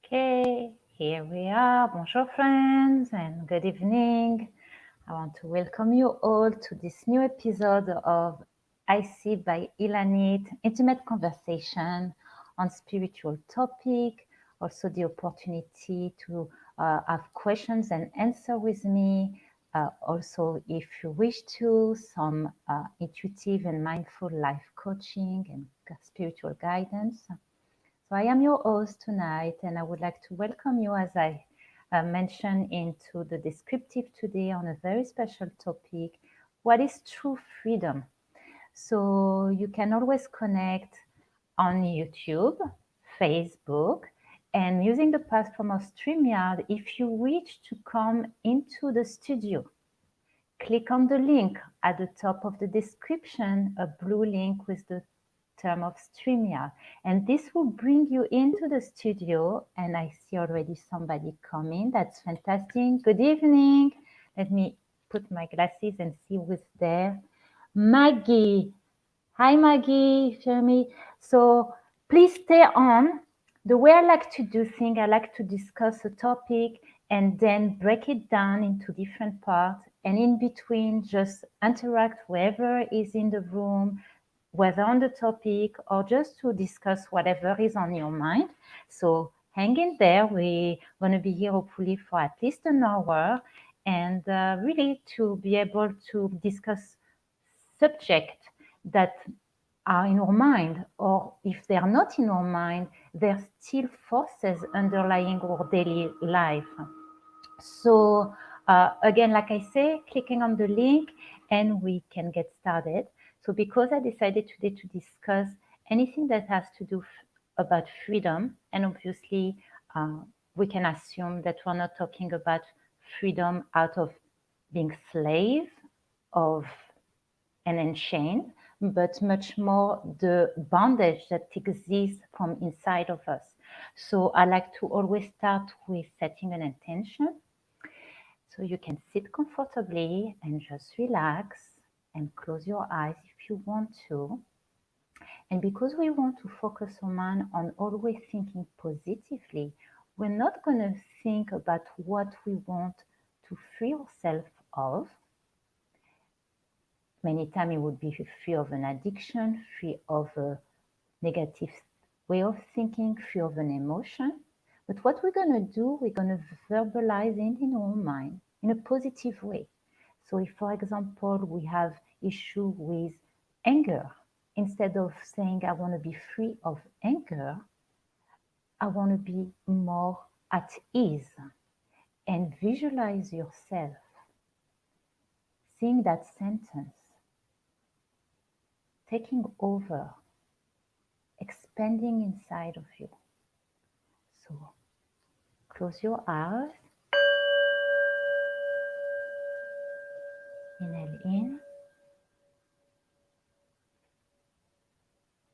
Okay, here we are. Bonjour friends and good evening. I want to welcome you all to this new episode of I See by Ilanit, intimate conversation on spiritual topic. Also the opportunity to have questions and answer with me. Also, if you wish to, some intuitive and mindful life coaching and spiritual guidance. So I am your host tonight, and I would like to welcome you, as I mentioned into the descriptive today, on a very special topic: what is true freedom? So you can always connect on YouTube, Facebook, and using the platform of StreamYard. If you wish to come into the studio, click on the link at the top of the description, a blue link with the term of StreamYard. And this will bring you into the studio. And I see already somebody coming. That's fantastic. Good evening. Let me put my glasses and see who's there. Maggie. Hi, Maggie, Jeremy. So please stay on. The way I like to do things, I like to discuss a topic and then break it down into different parts. And in between, just interact whoever is in the room, whether on the topic or just to discuss whatever is on your mind. So hang in there. We're going to be here hopefully for at least an hour and really to be able to discuss subjects that are in our mind, or if they are not in our mind, they're still forces underlying our daily life. So again, like I say, clicking on the link and we can get started. So because I decided today to discuss anything that has to do about freedom, and obviously we can assume that we're not talking about freedom out of being slave of and enchained, but much more the bondage that exists from inside of us. So I like to always start with setting an intention. So you can sit comfortably and just relax and close your eyes if you want to. And because we want to focus our mind on always thinking positively, we're not going to think about what we want to free ourselves of. Many times it would be free of an addiction, free of a negative way of thinking, free of an emotion. But what we're going to do, we're going to verbalize it in our mind in a positive way. So if, for example, we have issue with anger, instead of saying, I want to be free of anger, I want to be more at ease, and visualize yourself seeing that sentence taking over, expanding inside of you. So close your eyes, inhale in,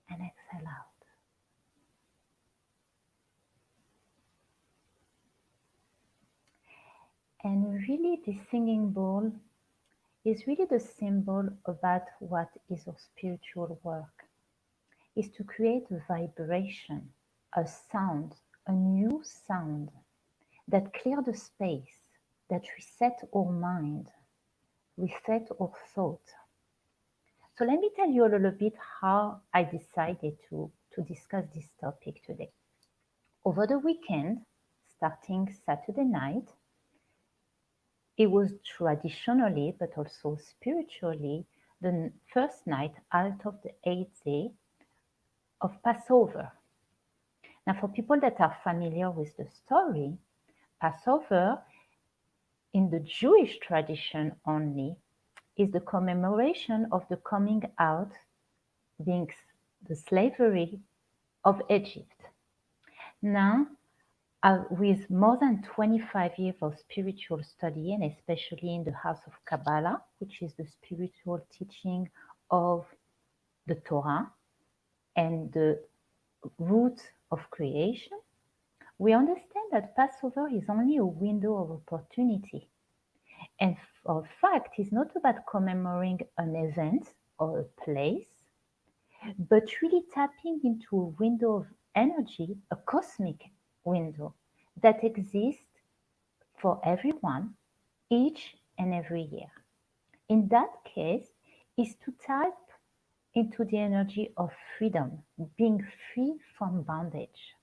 and exhale out. And really, this singing bowl is really the symbol about what is our spiritual work, is to create a vibration, a sound, a new sound that clear the space, that reset our mind, reset our thought. So let me tell you a little bit how I decided to discuss this topic today. Over the weekend, starting Saturday night, it was traditionally, but also spiritually, the first night out of the 8th day of Passover. Now, for people that are familiar with the story, Passover, in the Jewish tradition only, is the commemoration of the coming out, being the slavery of Egypt. Now, with more than 25 years of spiritual study, and especially in the House of Kabbalah, which is the spiritual teaching of the Torah and the root of creation, we understand that Passover is only a window of opportunity. And for fact, it's not about commemorating an event or a place, but really tapping into a window of energy, a cosmic window that exist for everyone each and every year. In that case, is to tap into the energy of freedom, being free from bondage.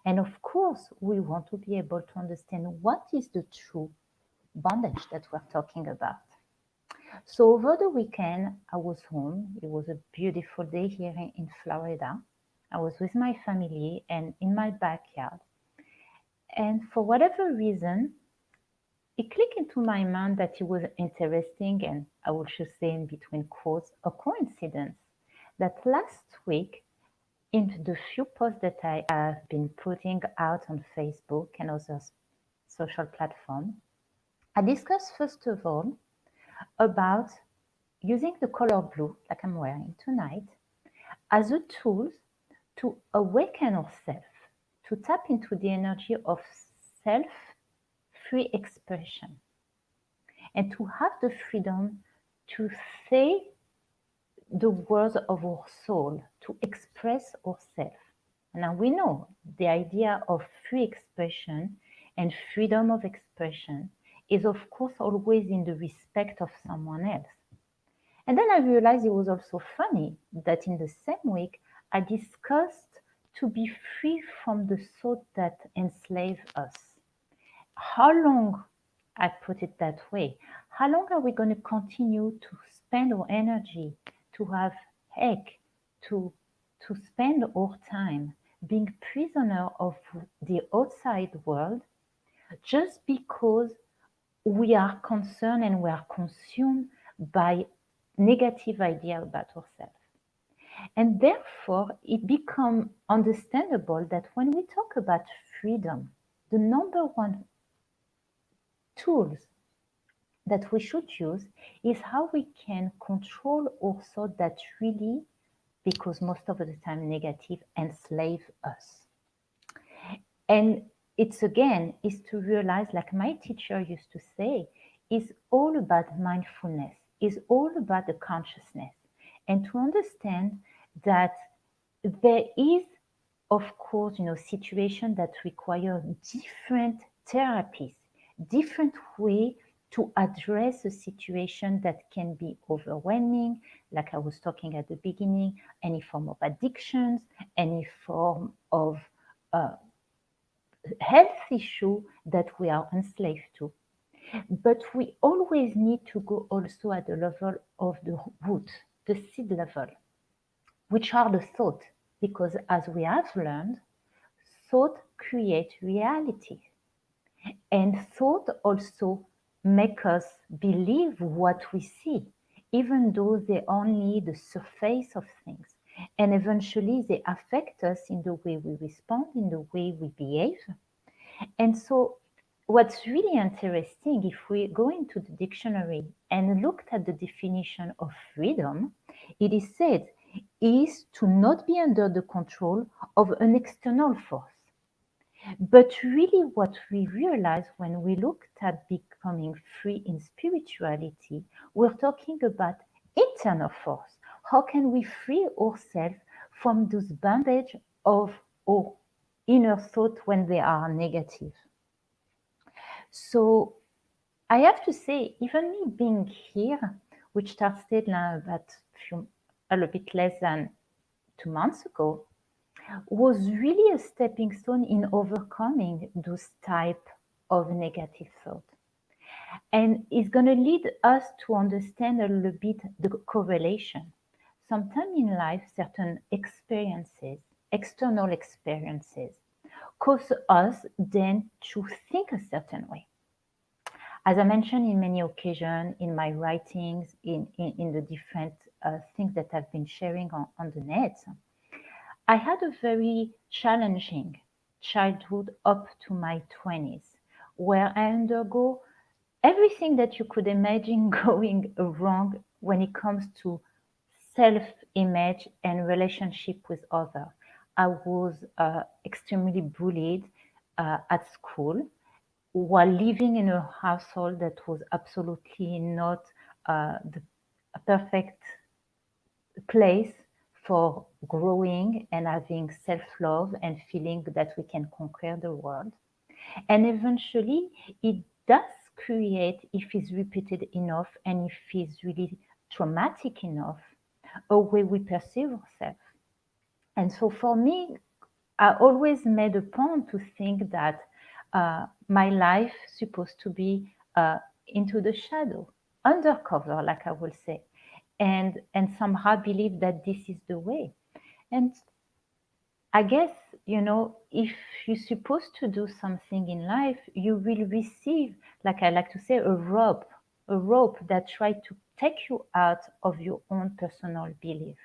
And of course, we want to be able to understand what is the true bondage that we're talking about. So over the weekend, I was home. It was a beautiful day here in Florida. I was with my family and in my backyard. And for whatever reason, it clicked into my mind that it was interesting, and I would just say in between quotes, a coincidence that last week, in the few posts that I have been putting out on Facebook and other social platforms, I discussed first of all about using the color blue, like I'm wearing tonight, as a tool to awaken ourselves, to tap into the energy of self-free expression, and to have the freedom to say the words of our soul, to express ourselves. Now we know the idea of free expression and freedom of expression is of course always in the respect of someone else. And then I realized it was also funny that in the same week I discussed to be free from the thought that enslave us. How long, I put it that way, how long are we going to continue to spend our energy, to have heck, to spend our time being prisoner of the outside world just because we are concerned and we are consumed by negative idea about ourselves? And therefore, it becomes understandable that when we talk about freedom, the number one tools that we should use is how we can control our thought that really, because most of the time negative, enslave us. And it's again, is to realize, like my teacher used to say, is all about mindfulness, is all about the consciousness. And to understand that there is, of course, situations that require different therapies, different way to address a situation that can be overwhelming, like I was talking at the beginning, any form of addictions, any form of health issue that we are enslaved to. But we always need to go also at the level of the root, the seed level, which are the thought, because as we have learned, thought create reality. And thought also make us believe what we see, even though they only the surface of things. And eventually they affect us in the way we respond, in the way we behave. And so what's really interesting, if we go into the dictionary and looked at the definition of freedom, it is said is to not be under the control of an external force. But really what we realize when we looked at becoming free in spirituality, we're talking about internal force. How can we free ourselves from those bondage of our inner thought when they are negative? So I have to say, even me being here, which started now about a little bit less than 2 months ago, was really a stepping stone in overcoming those type of negative thought. And it's going to lead us to understand a little bit the correlation. Sometimes in life, certain experiences, external experiences, cause us then to think a certain way. As I mentioned in many occasions in my writings, in the different things that I've been sharing on the net, I had a very challenging childhood up to my 20s, where I undergo everything that you could imagine going wrong when it comes to self-image and relationship with others. I was extremely bullied at school while living in a household that was absolutely not the perfect place for growing and having self-love and feeling that we can conquer the world. And eventually, it does create, if it's repeated enough and if it's really traumatic enough, a way we perceive ourselves. And so for me, I always made a point to think that my life supposed to be into the shadow, undercover, like I will say, and somehow believe that this is the way. And I guess, if you're supposed to do something in life, you will receive, like I like to say, a rope that tries to take you out of your own personal belief.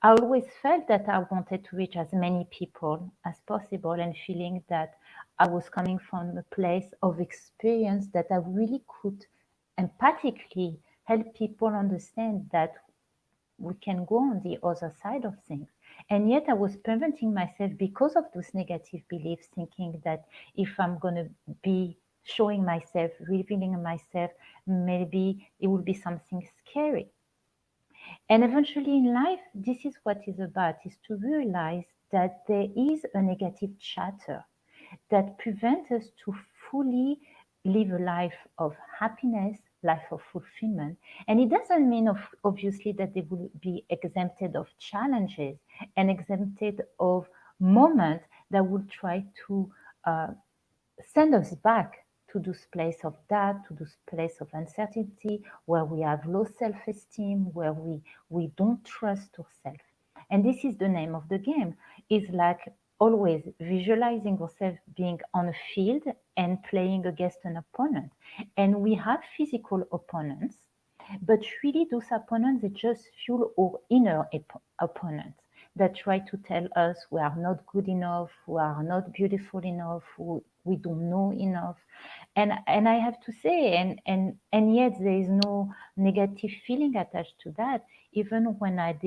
I always felt that I wanted to reach as many people as possible and feeling that I was coming from a place of experience that I really could empathically help people understand that we can go on the other side of things. And yet I was preventing myself because of those negative beliefs, thinking that if I'm going to be showing myself, revealing myself, maybe it will be something scary. And eventually in life, this is what it's about, is to realize that there is a negative chatter that prevents us to fully live a life of happiness, life of fulfillment. And it doesn't mean, obviously, that they will be exempted of challenges and exempted of moments that will try to uh, send us back to this place of doubt, to this place of uncertainty, where we have low self-esteem, where we don't trust ourselves. And this is the name of the game. It's like always visualizing ourselves being on a field and playing against an opponent. And we have physical opponents, but really those opponents, they just fuel our inner opponents that try to tell us we are not good enough, we are not beautiful enough, we don't know enough. And I have to say, and yet there is no negative feeling attached to that. Even when I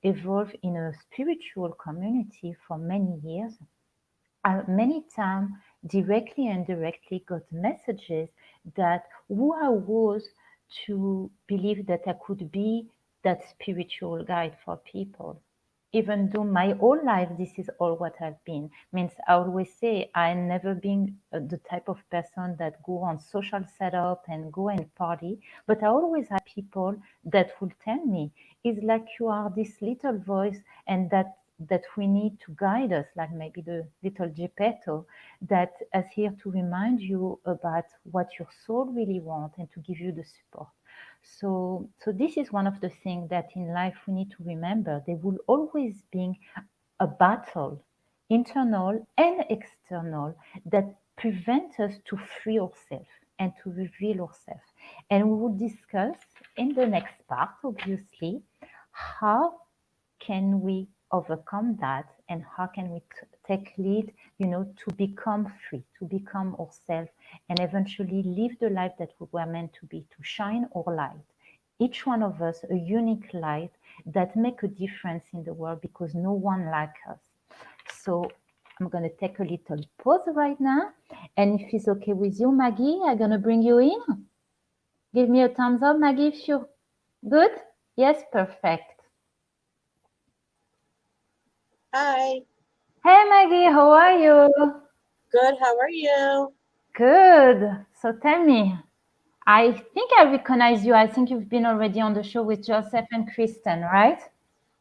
evolved in a spiritual community for many years, I many times directly and indirectly got messages that who I was to believe that I could be that spiritual guide for people. Even though my whole life this is all what I've been. Means I always say I never been the type of person that go on social setup and go and party, but I always have people that will tell me it's like you are this little voice and that we need to guide us, like maybe the little Geppetto that is here to remind you about what your soul really wants and to give you the support. So this is one of the things that in life we need to remember. There will always be a battle, internal and external, that prevent us to free ourselves and to reveal ourselves. And we will discuss in the next part, obviously, how can we overcome that and how can we take lead, to become free, to become ourselves and eventually live the life that we were meant to be, to shine our light, each one of us a unique light that make a difference in the world because no one like us. So I'm going to take a little pause right now, and if it's okay with you, Maggie, I'm going to bring you in. Give me a thumbs up, Maggie, if you're good. Yes, perfect. Hi. Hey Maggie, how are you? Good. How are you? Good. So tell me, I think I recognize you. I think you've been already on the show with Joseph and Kristen, right?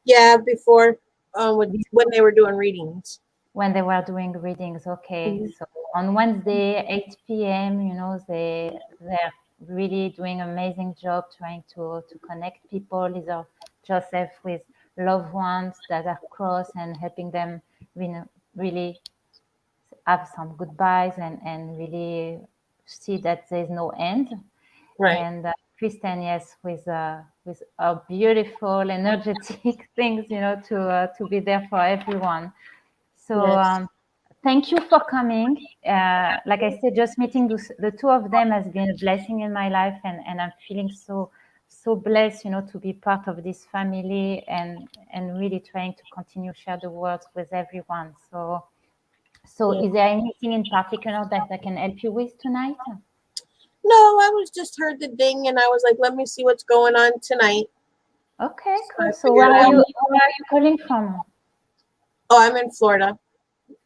Yeah, before when Before, they were doing readings. when they were doing readings. Okay. Mhm. So on Wednesday, 8 p.m., they're really doing an amazing job trying to connect people, either Joseph with loved ones that are cross and helping them, really have some goodbyes and really see that there's no end. Right. And Kristen, yes, with a beautiful, energetic things, to be there for everyone. So Yes. thank you for coming. Like I said, just meeting the two of them has been a blessing in my life, and I'm feeling so blessed, to be part of this family and really trying to continue share the words with everyone. So Yeah. is there anything in particular that I can help you with tonight? No, I was just heard the ding and I was like, let me see what's going on tonight. Okay, So I cool. So figured I'll. where are you calling from? Oh, I'm in Florida.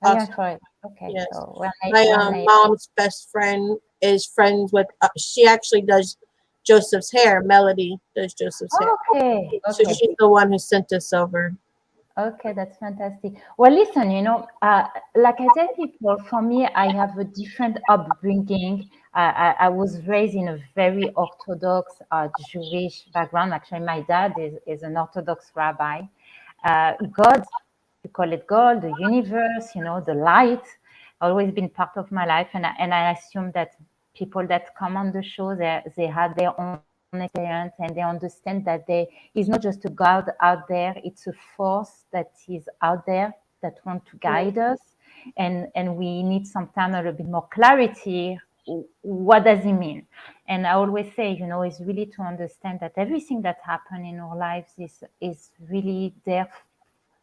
Oh, you're in Also, Florida. Okay, yes. so My we're na mom's best friend is friends with. She actually does Joseph's hair. Melody does Joseph's hair. Okay, So okay. she's the one who sent us over. Okay, that's fantastic. Well, listen, like I tell people, for me, I have a different upbringing. I was raised in a very Orthodox Jewish background. Actually, my dad is an Orthodox rabbi. God, we call it God, the universe, the light, always been part of my life. And I assume that people that come on the show, they had their own experience and they understand that there is not just a God out there, it's a force that is out there that wants to Right, guide us. And we need sometimes a little bit more clarity. What does it mean? And I always say, is really to understand that everything that happens in our lives is really there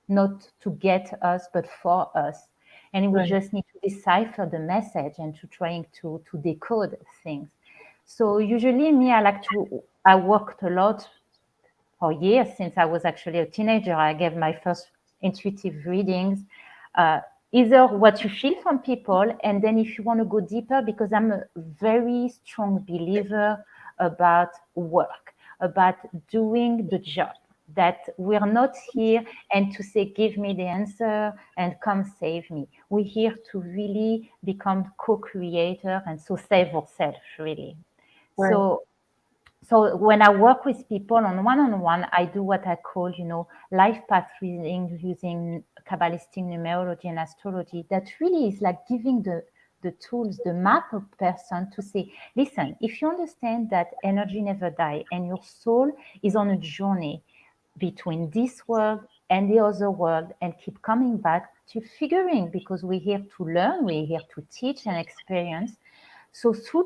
not to get us, but for us. And we right, just need to decipher the message and to trying to decode things. So usually me, I worked a lot for years since I was actually a teenager. I gave my first intuitive readings, uh, either what you feel from people, and then if you want to go deeper, because I'm a very strong believer about work, about doing the job. That we're not here and to say, give me the answer and come save me. We're here to really become co-creator and so save ourselves, really. right. So when I work with people on one, I do what I call, life path reading using Kabbalistic numerology and astrology. That really is like giving the tools, the map of person to say, listen, if you understand that energy never die and your soul is on a journey between this world and the other world and keep coming back to figuring, because we're here to learn, we're here to teach and experience. So through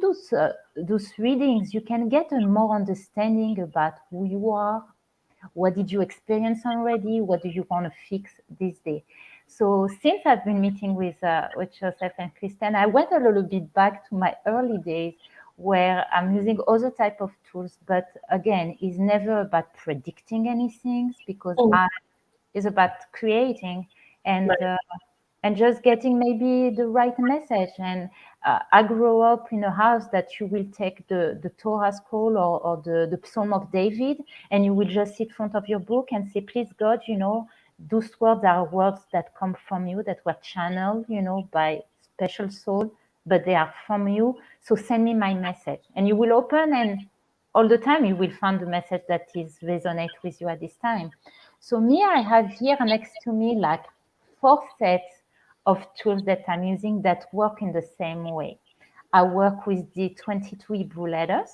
those readings, you can get a more understanding about who you are, what did you experience already, what do you want to fix this day. So since I've been meeting with Joseph and Kristen, I went a little bit back to my early days where I'm using other type of tools, but again, it's never about predicting anything because Mm, I is about creating and right, uh, and just getting maybe the right message. And I grew up in a house that you will take the Torah scroll or the Psalm of David, and you will just sit in front of your book and say, please God, those words are words that come from you, that were channeled, by special soul, but they are from you. So send me my message. And you will open, and all the time you will find the message that is resonate with you at this time. So me, I have here next to me like 4 sets of tools that I'm using that work in the same way. I work with the 22 Hebrew letters,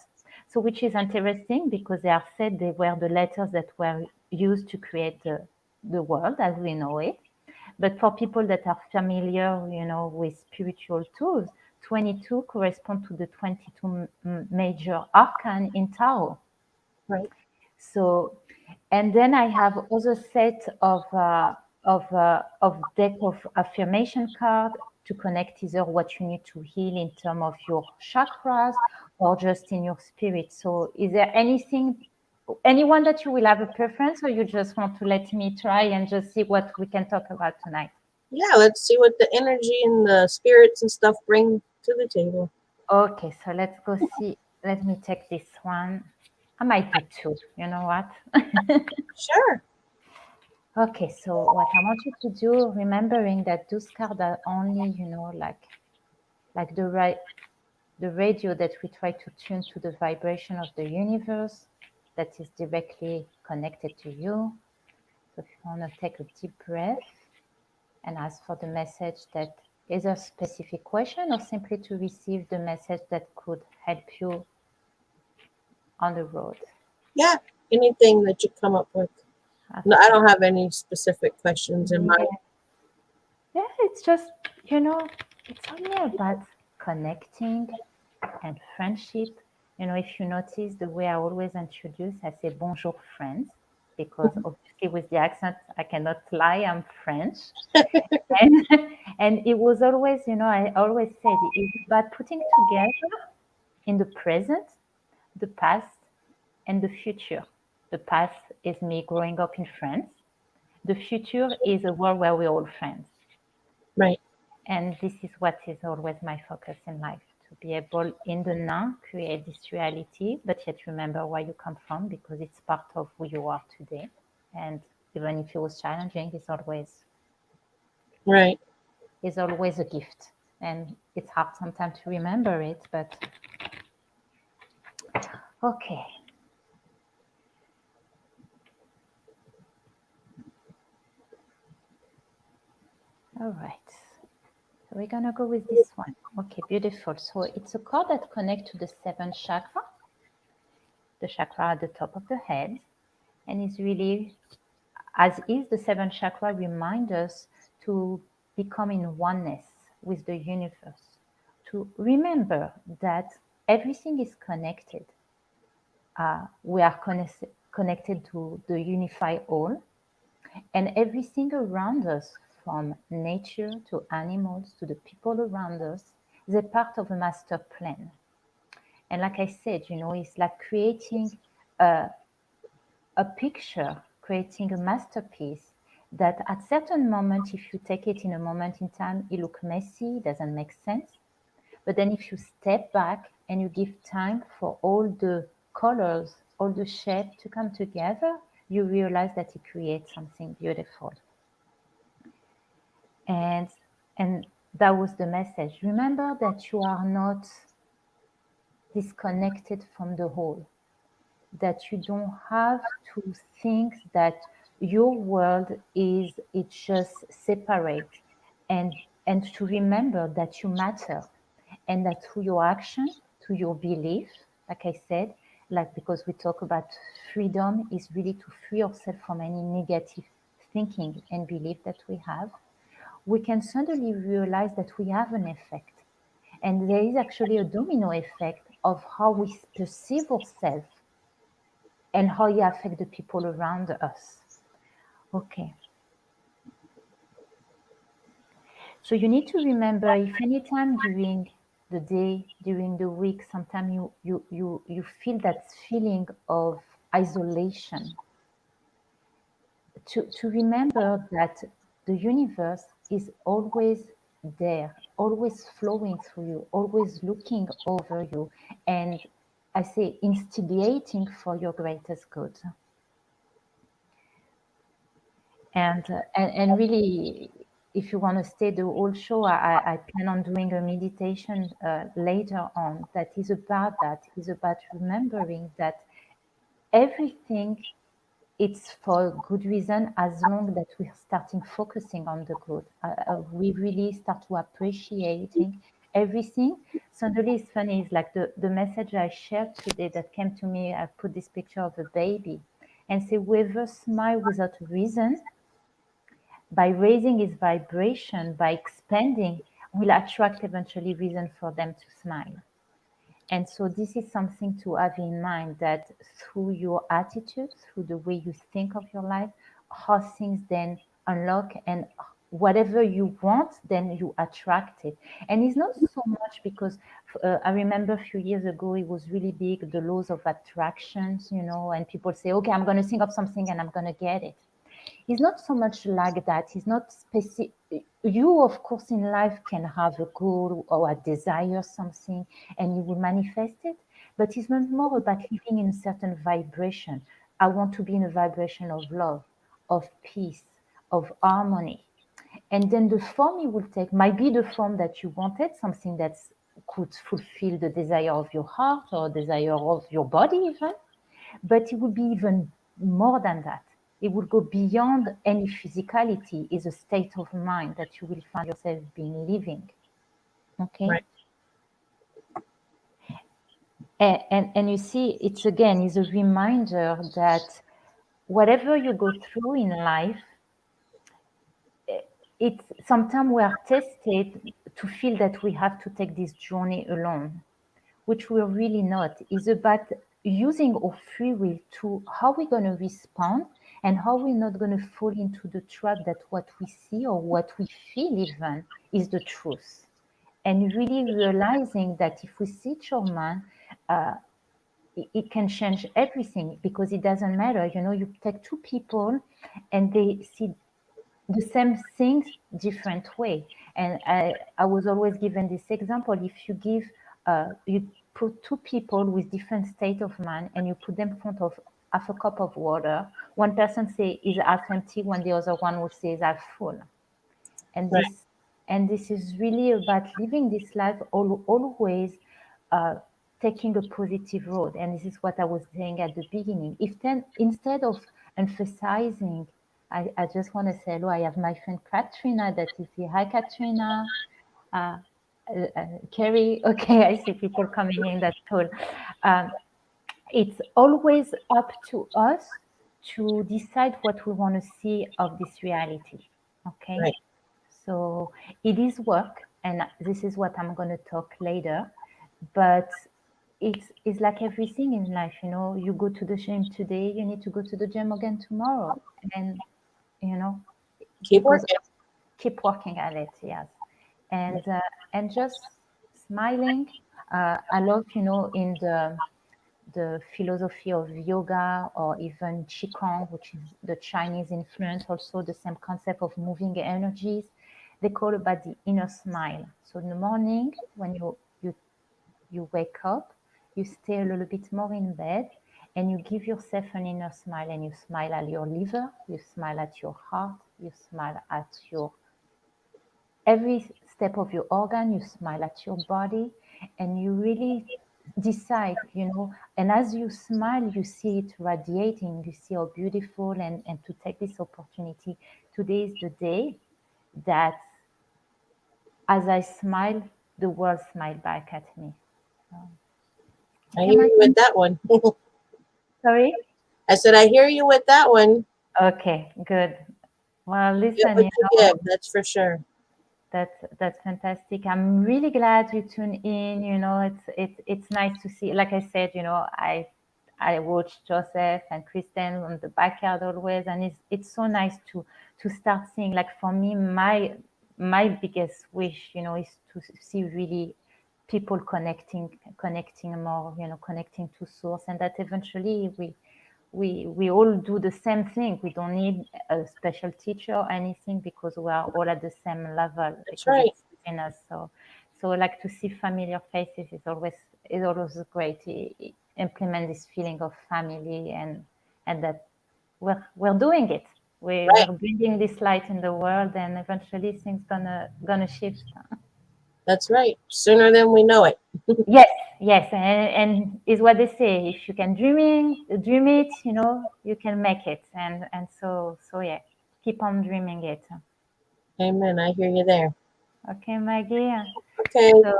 so which is interesting because they are said they were the letters that were used to create the world as we know it. But for people that are familiar, with spiritual tools, 22 correspond to the 22 major arcane in Tao. right. So, and then I have other set of deck of affirmation card to connect either what you need to heal in terms of your chakras or just in your spirit. So, is there anyone that you will have a preference, or you just want to let me try and just see what we can talk about tonight? Yeah, let's see what the energy and the spirits and stuff bring to the table. Okay, so let's go see. Let me take this one. I might do two. You know what? Sure. Okay, so what I want you to do, remembering that those cards are only, like the radio that we try to tune to the vibration of the universe that is directly connected to you. So if you want to take a deep breath and ask for the message that is a specific question or simply to receive the message that could help you on the road. Yeah, anything that you come up with. No, I Okay. don't have any specific questions in mind. Yeah. Yeah, it's just, you know, it's only about connecting and friendship. If you notice the way I always introduce, I say bonjour friends, because Mhm. obviously with the accent, I cannot lie, I'm French. And, and it was always, I always said it's about putting together in the present, the past, and the future. The past is me growing up in France. The future is a world where we're all friends. Right. And this is what is always my focus in life, to be able in the now create this reality, but yet remember where you come from, because it's part of who you are today. And even if it was challenging, Right. it's always a gift. And it's hard sometimes to remember it, but okay. All right. So we're gonna go with this one. Okay, beautiful. So it's a card that connects to the seventh chakra, the chakra at the top of the head, and is really, as is the seventh chakra, remind us to become in oneness with the universe, to remember that everything is connected. We are connected to the unified all, and everything around us, from nature to animals to the people around us, is a part of a master plan. And like I said, it's like creating a, a picture, creating a masterpiece that at certain moment, if you take it in a moment in time, it look messy, doesn't make sense. But then if you step back and you give time for all the colors, all the shapes to come together, you realize that it creates something beautiful. And that was the message. Remember that you are not disconnected from the whole, that you don't have to think that your world is it's just separate, and to remember that you matter, and that through your action, through your belief, like I said, like, because we talk about freedom is really to free ourselves from any negative thinking and belief that we have, we can suddenly realize that we have an effect. And there is actually a domino effect of how we perceive ourselves and how it affects the people around us. Okay. So you need to remember, if anytime during the day, during the week, sometimes you feel that feeling of isolation, to remember that the universe is always there, always flowing through you, always looking over you, and I say instigating for your greatest good. And really, if you want to stay the whole show, I plan on doing a meditation later on that is about that, is about remembering that everything it's for a good reason, as long that we're starting focusing on the good. We really start to appreciating everything. Suddenly it's funny, it's like the message I shared today that came to me, I put this picture of a baby and say, whoever smile without a reason, by raising its vibration, by expanding, will attract eventually reason for them to smile. And so this is something to have in mind, that through your attitude, through the way you think of your life, how things then unlock, and whatever you want, then you attract it. And it's not so much because I remember a few years ago, it was really big, the laws of attractions, and people say, okay, I'm going to think of something and I'm going to get it. It's not so much like that. It's not specific. You, of course, in life can have a goal or a desire something, and you will manifest it. But it's not more about living in a certain vibration. I want to be in a vibration of love, of peace, of harmony. And then the form it will take might be the form that you wanted, something that could fulfill the desire of your heart or desire of your body even. But it will be even more than that. It will go beyond any physicality. Is a state of mind that you will find yourself being living. Okay. Right. And you see, it's again is a reminder that whatever you go through in life, it's sometimes we are tested to feel that we have to take this journey alone, which we're really not. It's about using our free will to how we're going to respond, and how we're not going to fall into the trap that what we see or what we feel even is the truth. And really realizing that if we switch our mind, it can change everything, because it doesn't matter. You take two people and they see the same things different way. And I was always given this example. If you give you put two people with different state of mind and you put them in front of half a cup of water, one person say is half empty, when the other one will say is half full. And Right. this is really about living this life always uh, taking a positive road. And this is what I was saying at the beginning. If then, instead of emphasizing, I just want to say hello. I have my friend Katrina that is here. Hi, Katrina. uh, Kerry. Okay, I see people coming in. That's cool. um, it's always up to us to decide what we want to see of this reality. Okay, Right. so it is work, and this is what I'm going to talk later. But it's like everything in life. You go to the gym today, you need to go to the gym again tomorrow, and you know Keep because working. keep working at it. Yes, and just smiling. I love, in the philosophy of yoga, or even qigong, which is the Chinese influence, also the same concept of moving energies. They call about the inner smile. So in the morning, when you wake up, you stay a little bit more in bed, and you give yourself an inner smile, and you smile at your liver, you smile at your heart, you smile at your every step of your organ, you smile at your body, and you really decide, and as you smile, you see it radiating, you see how beautiful, and to take this opportunity. Today is the day that, as I smile, the world smile back at me. I Okay, hear you with Maggie? that one. Sorry? I said, I hear you with that one. Okay, good. Well, Get listen, what you give, that's for sure. that's fantastic. I'm really glad you tuned in. It's nice to see. Like I said, I watch Joseph and Kristen on the backyard always, and it's so nice to start seeing. Like for me, my biggest wish, is to see really people connecting more, connecting to source, and that eventually we all do the same thing. We don't need a special teacher or anything, because we are all at the same level, That's because right. it's in us. So like to see familiar faces is always great. It implement this feeling of family, and that we're doing it. Right. We're bringing this light in the world, and eventually things gonna shift. That's right. Sooner than we know it. Yes, yes, and is what they say. If you can dream it, you can make it. And so yeah, keep on dreaming it. Amen. I hear you there. Okay, Maggie. Okay. So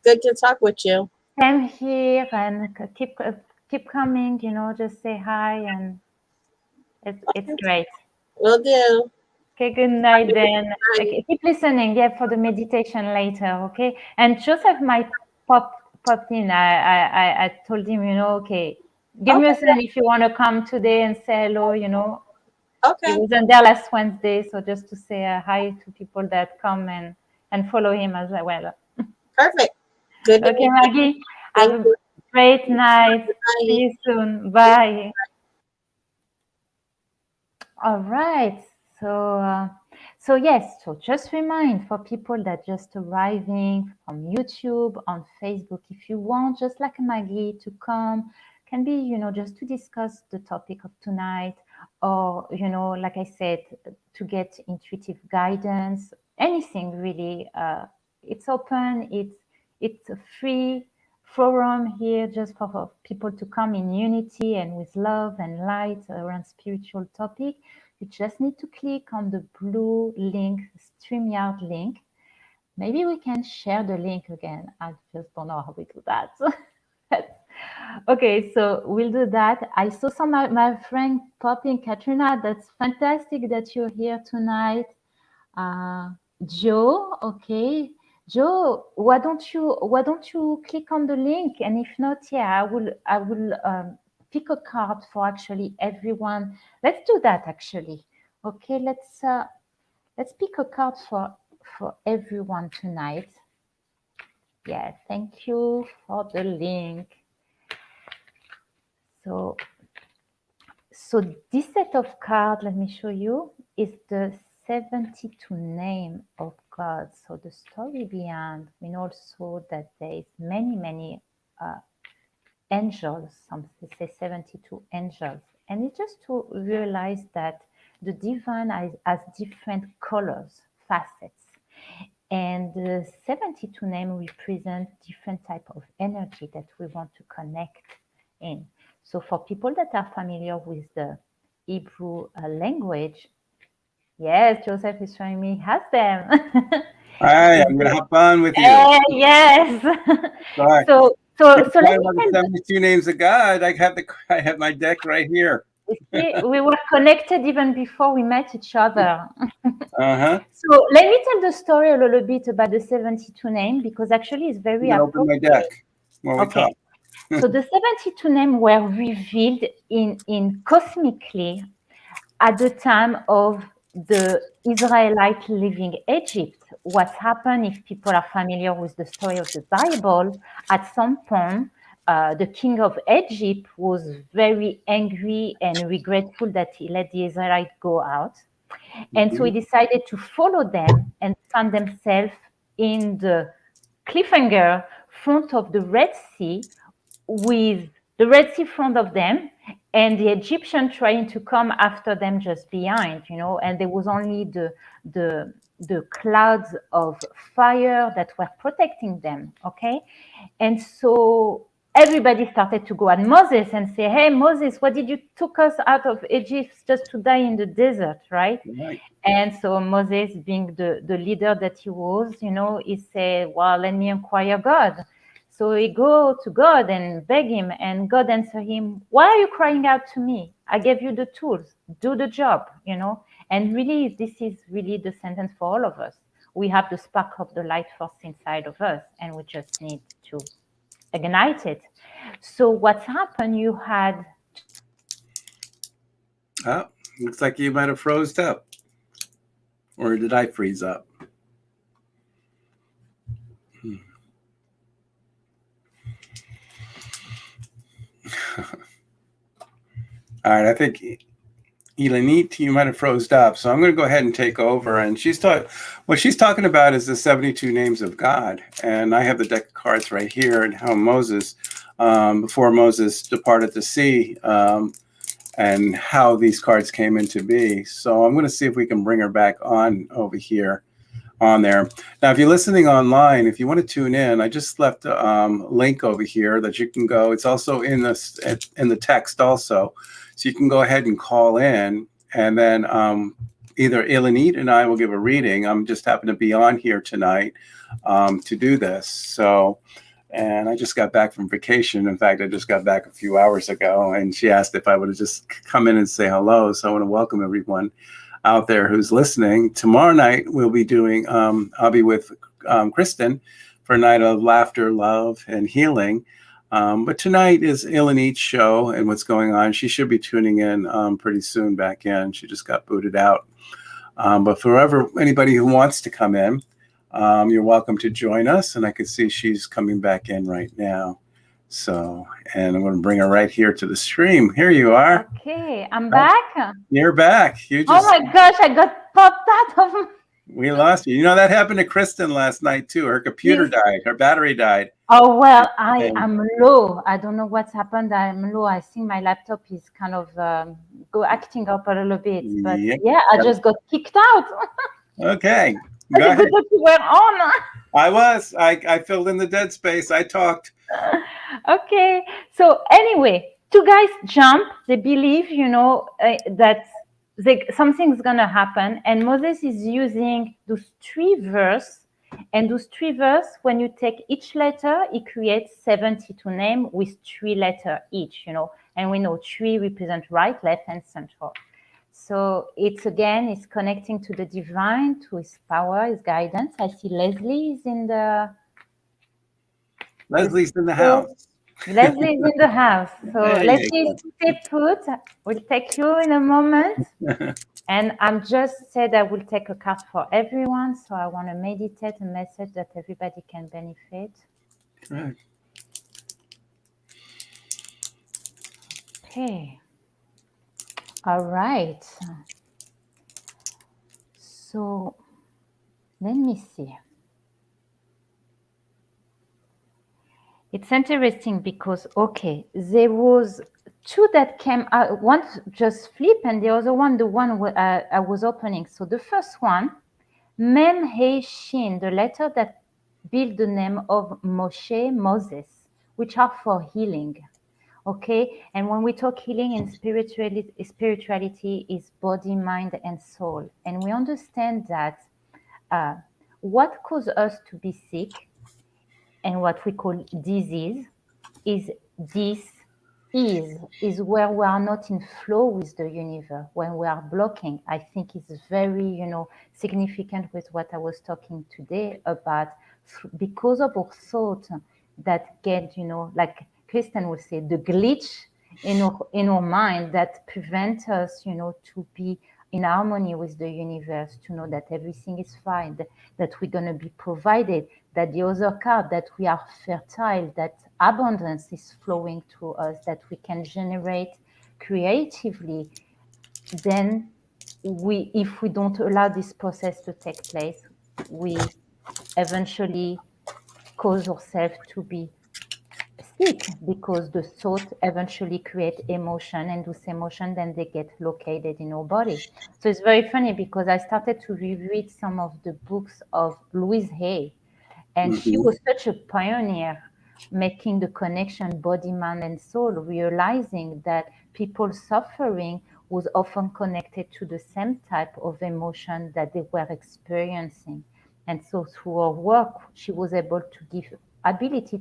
Good to talk with you. same here, and keep coming. Just say hi, and it's Okay. great. Will do. Okay, good night then. Bye. Okay, keep listening, yeah, for the meditation later, okay? And Joseph might popped in. I told him, okay, give me a Okay. sign if you want to come today and say hello, He Okay. wasn't there last Wednesday, so just to say hi to people that come and follow him as well. Perfect. Good to Okay, meet you. Maggie, have Thank a you. great night. See Bye. you soon. Bye. All right. So yes. So just remind for people that just arriving from YouTube on Facebook, if you want, just like Maggie, to come, can be, just to discuss the topic of tonight, or like I said, to get intuitive guidance, anything really. It's open. It's a free forum here, just for people to come in unity and with love and light around spiritual topic. You just need to click on the blue link, StreamYard link. Maybe we can share the link again. I just don't know how we do that. Okay, so we'll do that. I saw some of my friend popping. Katrina, that's fantastic that you're here tonight. Uh, Joe, okay. Joe, why don't you click on the link? And if not, yeah, I will pick a card for actually everyone. Let's do that actually. Okay, let's pick a card for everyone tonight. Yeah, thank you for the link. So, so this set of cards, let me show you, is the 72 name of God. So the story behind, we know also that there is many angels, some say 72 angels. And it's just to realize that the divine has different colors, facets. And the 72 name represent different type of energy that we want to connect in. So for people that are familiar with the Hebrew language, yes, Joseph is showing me he has them. Hi, I'm going to hop on with you. Yes. Sorry. So let Talking me about the tell 72 names of God. I have my deck right here. you, see, we were connected even before we met each other. Uh-huh. So let me tell the story a little bit about the 72 name because actually it's I'm very going to open my deck appropriate. while we Okay. talk. So the 72 names were revealed in cosmically at the time of the Israelite leaving Egypt. What happened, if people are familiar with the story of the Bible, at some point, the king of Egypt was very angry and regretful that he let the Israelites go out. And so he Mhm. decided to follow them and found themselves in the cliffhanger front of the Red Sea with the Red Sea in front of them and the Egyptian trying to come after them just behind, and there was only the clouds of fire that were protecting them. Okay. And so everybody started to go at Moses and say, hey, Moses, what did you took us out of Egypt just to die in the desert, right? Right. And so Moses, being the leader that he was, he said, well, let me inquire God. So he go to God and beg him, and God answer him, why are you crying out to me? I gave you the tools, do the job. And really, this is really the sentence for all of us. We have the spark of the light force inside of us, and we just need to ignite it. So what's happened, you had Oh, looks like you might have froze up. Or did I freeze up? Hmm. All right, I think Ilanit, you might have froze up. So I'm going to go ahead and take over. And what she's talking about is the 72 names of God. And I have the deck of cards right here and how Moses, before Moses departed the sea, and how these cards came into be. So I'm going to see if we can bring her back on over here on there. Now, if you're listening online, if you want to tune in, I just left a link over here that you can go. It's also in the text also. So you can go ahead and call in, and then either Ilanit and I will give a reading. I'm just happen to be on here tonight to do this. So, and I just got back from vacation. In fact, I just got back a few hours ago, and she asked if I would have just come in and say hello. So I want to welcome everyone out there who's listening. Tomorrow night we'll be doing, I'll be with Kristen for a night of laughter, love, and healing. But tonight is Ilanit's show and what's going on. She should be tuning in pretty soon back in. She just got booted out. But for anybody who wants to come in, you're welcome to join us. And I can see she's coming back in right now. So, and I'm going to bring her right here to the stream. Here you are. okay. I'm back. You're back. Oh my gosh, I got popped out of. We lost you. You know, that happened to Kristen last night too. Her computer Yes. died. Her battery died. Oh well, I And am low. I don't know what's happened. I'm low. I think my laptop is kind of go acting up a little bit. But yeah. yeah, I just got kicked out. Okay. But Go it's good ahead. that you were on. I was. I filled in the dead space. I talked. Okay. So anyway, two guys jump. They believe, that something's gonna happen, and Moses is using those three verse. And those three verse, when you take each letter, it creates 72 names with three letters each. And we know three represent right, left, and central. So it's connecting to the divine, to his power, his guidance. I see Leslie is in the Leslie's in the so house. Leslie is in the house. So There Leslie, you stay put. We'll take you in a moment. go. And I'm just said I will take a card for everyone. So I want to meditate a message that everybody can benefit. Right. Okay. All right. So let me see. It's interesting because, okay, there was two that came out. One just flipped, and the other one, the one I was opening. So the first one, Mem He Shin, the letter that built the name of Moshe, Moses, which are for healing. Okay, and when we talk healing and spirituality is body, mind, and soul, and we understand that what causes us to be sick and what we call disease is this is where we are not in flow with the universe, when we are blocking. I think it's very significant with what I was talking today about, because of our thought that get like Kristen would say, the glitch in our mind that prevent us to be in harmony with the universe, to know that everything is fine, that we're going to be provided, that the other card, that we are fertile, that abundance is flowing through us, that we can generate creatively. Then if we don't allow this process to take place, we eventually cause ourselves to be sick, because the thought eventually create emotion, and those emotion then they get located in our body. So it's very funny because I started to reread some of the books of Louise Hay, and she Hmm. was such a pioneer making the connection body, mind, and soul, realizing that people suffering was often connected to the same type of emotion that they were experiencing. And so through her work, she was able to give ability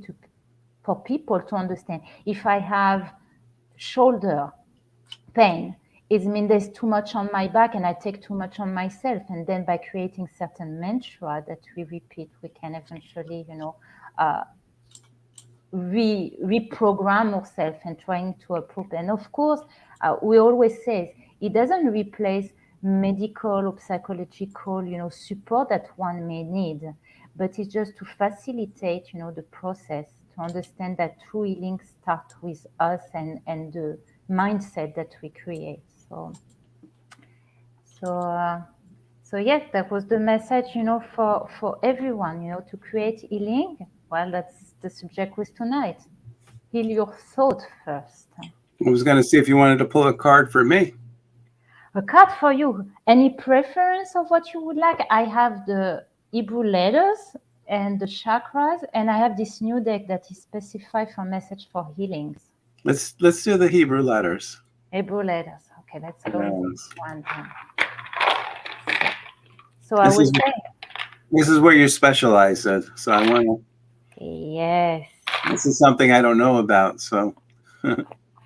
for people to understand, if I have shoulder pain, it means there's too much on my back and I take too much on myself. And then by creating certain mantra that we repeat, we can eventually, reprogram ourselves and trying to approve. And of course, we always say it doesn't replace medical or psychological, support that one may need, but it's just to facilitate, the process, to understand that true healing starts with us and the mindset that we create. So yes, that was the message, for everyone, to create healing. Well, that's the subject with tonight. Heal your thought first. I was going to see if you wanted to pull a card for me. A card for you. Any preference of what you would like? I have the Hebrew letters and the chakras, and I have this new deck that is specified for message for healings. Let's do the Hebrew letters. Hebrew letters. Okay, let's go with Yes. this one then. So I was saying, This is where you're specialized in. So I want to. yes. This is something I don't know about. So.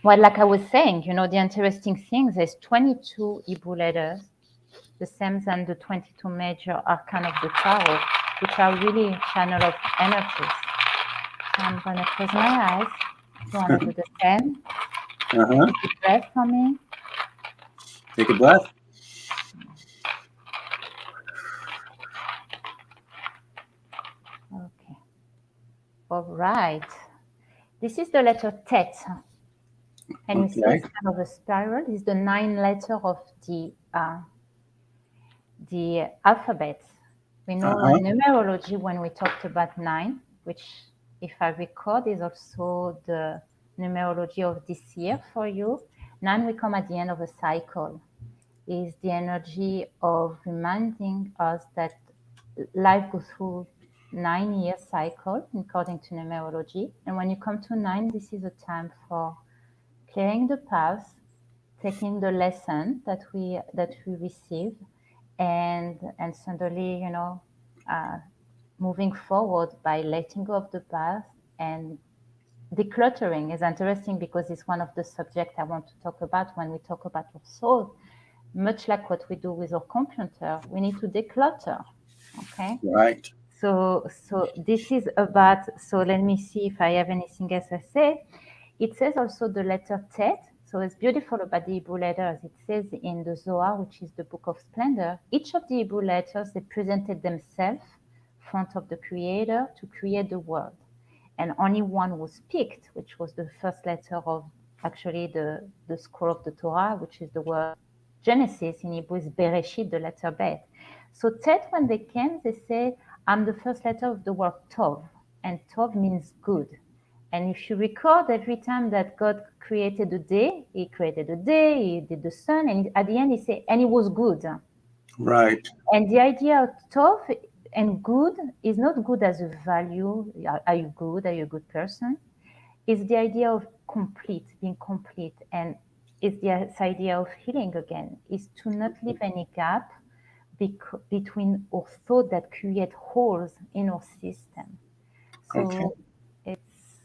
Well, like I was saying, the interesting thing, there's 22 Hebrew letters, the same as the 22 major arcana of the tarot, which are really channel of energies. So I'm going to close my eyes. You want to do the same? Deep breath for me. Take a breath. Okay. All right. This is the letter Tet. And you see it's kind of a spiral. It's the 9 letter of the alphabet. We know in numerology, when we talked about 9, which, if I record, is also the numerology of this year for you. 9 will come at the end of a cycle. Is the energy of reminding us that life goes through 9-year cycle according to numerology. And when you come to 9, this is a time for clearing the path, taking the lesson that we receive, and suddenly, moving forward by letting go of the past and decluttering. Is interesting because it's one of the subjects I want to talk about when we talk about our soul. Much like what we do with our computer, we need to declutter. Okay. Right. So this is about. So let me see if I have anything else to say. It says also the letter Tet. So it's beautiful about the Hebrew letters. It says in the Zohar, which is the book of splendor, each of the Hebrew letters, they presented themselves front of the Creator to create the world. And only one was picked, which was the first letter of Actually, the scroll of the Torah, which is the word Genesis in Hebrew, is Bereshit, the letter Bet. So Tet, when they came, they say, I'm the first letter of the word Tov, and Tov means good. And if you record every time that God created a day, he created a day, he did the sun, and at the end he said, and it was good. Right. And the idea of Tov and good is not good as a value. Are you good? Are you a good person? It's the idea of complete, being complete. And it's this idea of healing again, is to not leave any gap between our thought that create holes in our system. So Okay. it's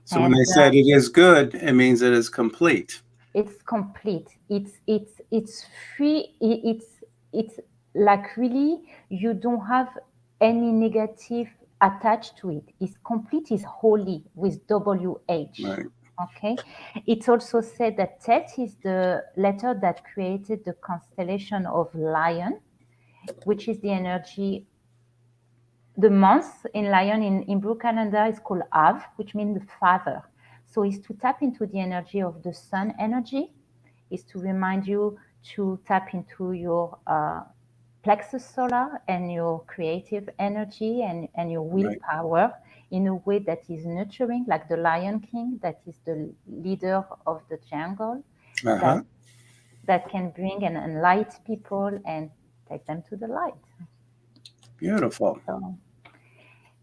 So when they said it is good, it means it is complete. it's complete. It's free. It's like really you don't have any negative attached to it. It's complete. Is holy with WH. Right. Okay. It's also said that Tet is the letter that created the constellation of Lion, which is the energy. The month in Lion in Hebrew calendar is called Av, which means the father. So it's to tap into the energy of the sun energy, is to remind you to tap into your plexus solar and your creative energy and your willpower in a way that is nurturing, like the Lion King, that is the leader of the jungle, that can bring and enlighten people and take them to the light. Beautiful. So,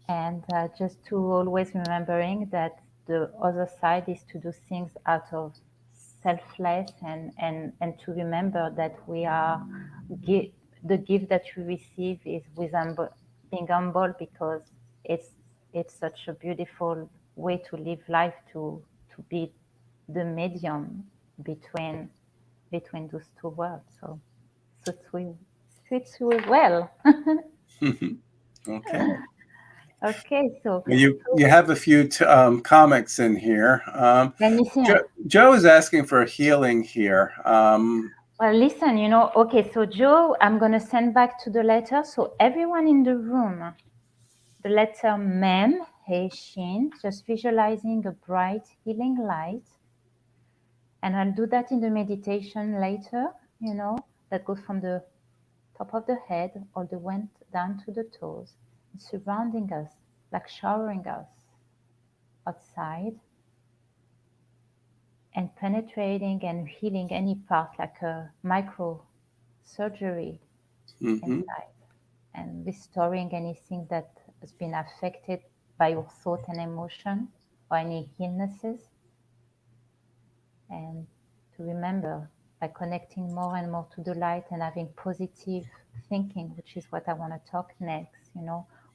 and just to always remembering that the other side is to do things out of selfless and to remember that we are the gift that we receive is with being humble, because it's such a beautiful way to live life, to be the medium between those two worlds. So suits you well. Okay. Okay, so You have a few comics in here. let me see. Joe is asking for a healing here. Well, listen, okay, so Joe, I'm going to send back to the letter. So everyone in the room, the letter Mem, He, Shin, just visualizing a bright healing light. And I'll do that in the meditation later, that goes from the top of the head all the way down to the toes, surrounding us, like showering us outside, and penetrating and healing any part, like a micro surgery inside, and restoring anything that has been affected by your thought and emotion or any illnesses. And to remember, by connecting more and more to the light and having positive thinking, which is what I want to talk next,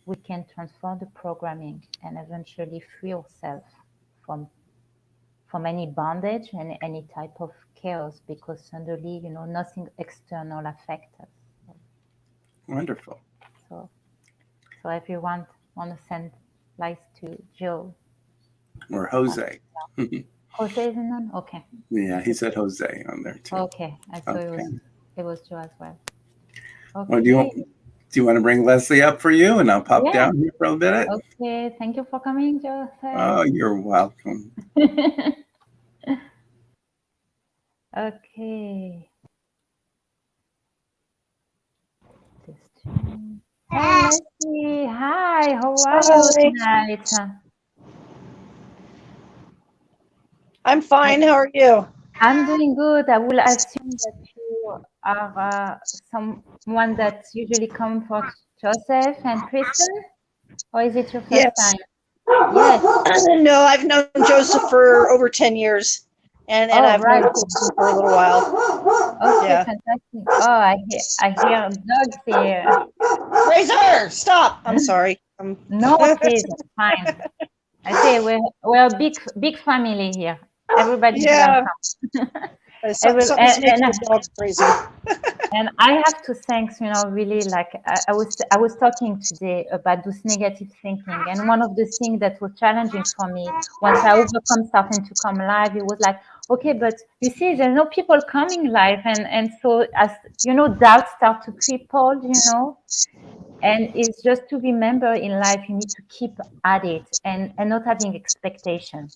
we can transform the programming and eventually free ourselves from any bondage and any type of chaos, because suddenly, nothing external affects us. Wonderful. So everyone want to send lights to Joe. Or Jose. Jose is in on? Okay. Yeah, he said Jose on there too. Okay. I thought it was Joe as well. Okay. Well, do you want to bring Leslie up for you, and I'll pop down here for a minute? Okay. Thank you for coming, Joe. Oh, you're welcome. Okay. Hey, Leslie. Hi. How are you tonight? I'm fine. How are you? I'm doing good. I will assume that you are someone that usually comes for Joseph and Kristen, or is it your first time? Yes. No, I've known Joseph for over 10 years, and I've known Kristen for a little while. Okay, fantastic. Oh, I hear dogs here. Razor, stop! I'm sorry. No, please, fine. I say we're a big family here. Everybody's welcome. Something's making the dogs crazy. And I have to thank, really, like I was talking today about this negative thinking, and one of the things that was challenging for me once I overcome starting to come live, it was like, okay, but you see, there's no people coming live, and so as doubts start to cripple, and it's just to remember in life you need to keep at it and not having expectation.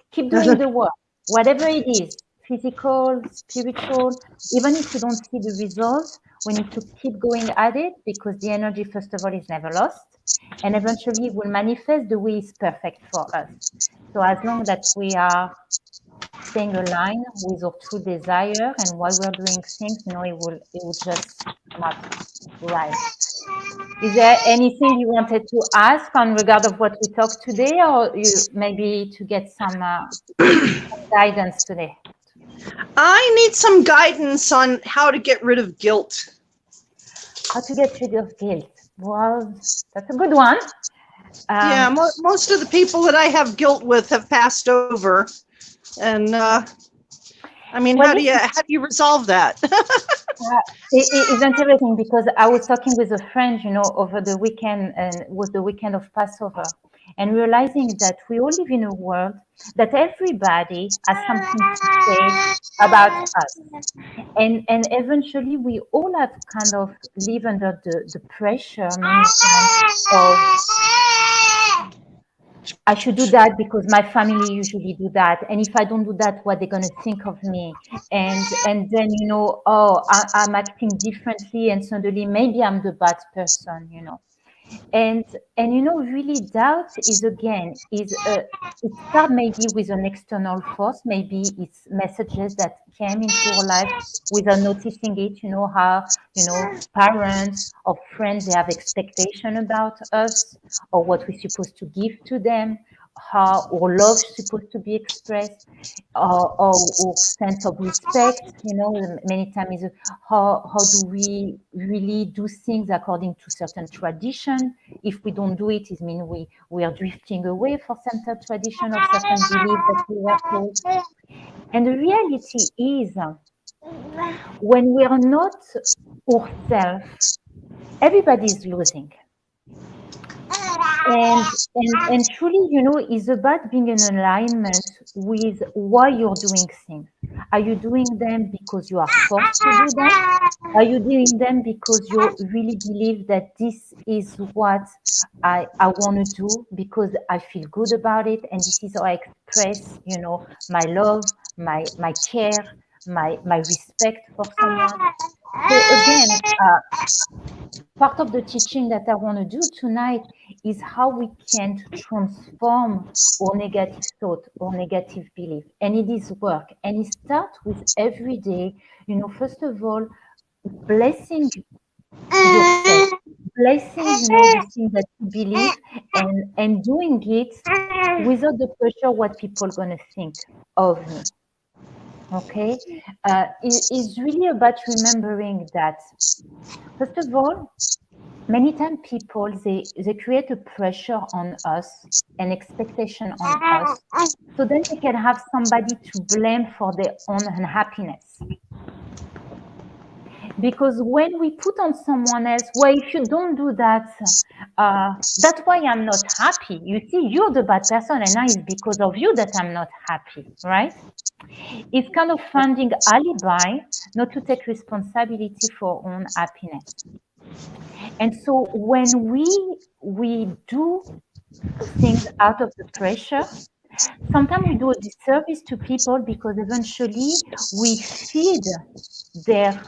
Keep doing the work. whatever it is, physical, spiritual, even if we don't see the result, we need to keep going at it because the energy, first of all, is never lost. And eventually will manifest the way it's perfect for us. So as long that we are staying aligned with our true desire and while we're doing things, it will just come out right. Is there anything you wanted to ask on regard of what we talked today, or you maybe to get some guidance today? I need some guidance on how to get rid of guilt. How to get rid of guilt? Well, that's a good one. Yeah, most of the people that I have guilt with have passed over, and I mean, Well, how do you resolve that? It's interesting because I was talking with a friend, over the weekend, and it was the weekend of Passover, and realizing that we all live in a world that everybody has something to say about us. And eventually we all have kind of live under the pressure many times of I should do that because my family usually do that. And if I don't do that, what they're going to think of me? And then, I'm acting differently and suddenly maybe I'm the bad person, And really doubt is it starts maybe with an external force. Maybe it's messages that came into our life without noticing it. How, parents or friends, they have expectation about us or what we're supposed to give to them, how our love is supposed to be expressed, or sense of respect. Many times is how do we really do things according to certain tradition. If we don't do it, it means we are drifting away from certain tradition or certain belief that we were told. And the reality is, when we are not ourselves, everybody is losing. And truly, is about being in alignment with why you're doing things. Are you doing them because you are forced to do them? Are you doing them because you really believe that this is what I want to do because I feel good about it, and this is how I express, my love, my care, my respect for someone. So again, part of the teaching that I want to do tonight is how we can transform our negative thought or negative belief. And it is work. And it starts with every day, first of all, blessing yourself, blessing, the thing that you believe, and doing it without the pressure what people are going to think of me. Okay? It's really about remembering that, first of all, many times people, they create a pressure on us, an expectation on us, so then they can have somebody to blame for their own unhappiness. Because when we put on someone else, well, if you don't do that, that's why I'm not happy. You see, you're the bad person, and now it's because of you that I'm not happy, right? It's kind of finding alibi, not to take responsibility for our own happiness. And so when we do things out of the pressure, sometimes we do a disservice to people because eventually we feed their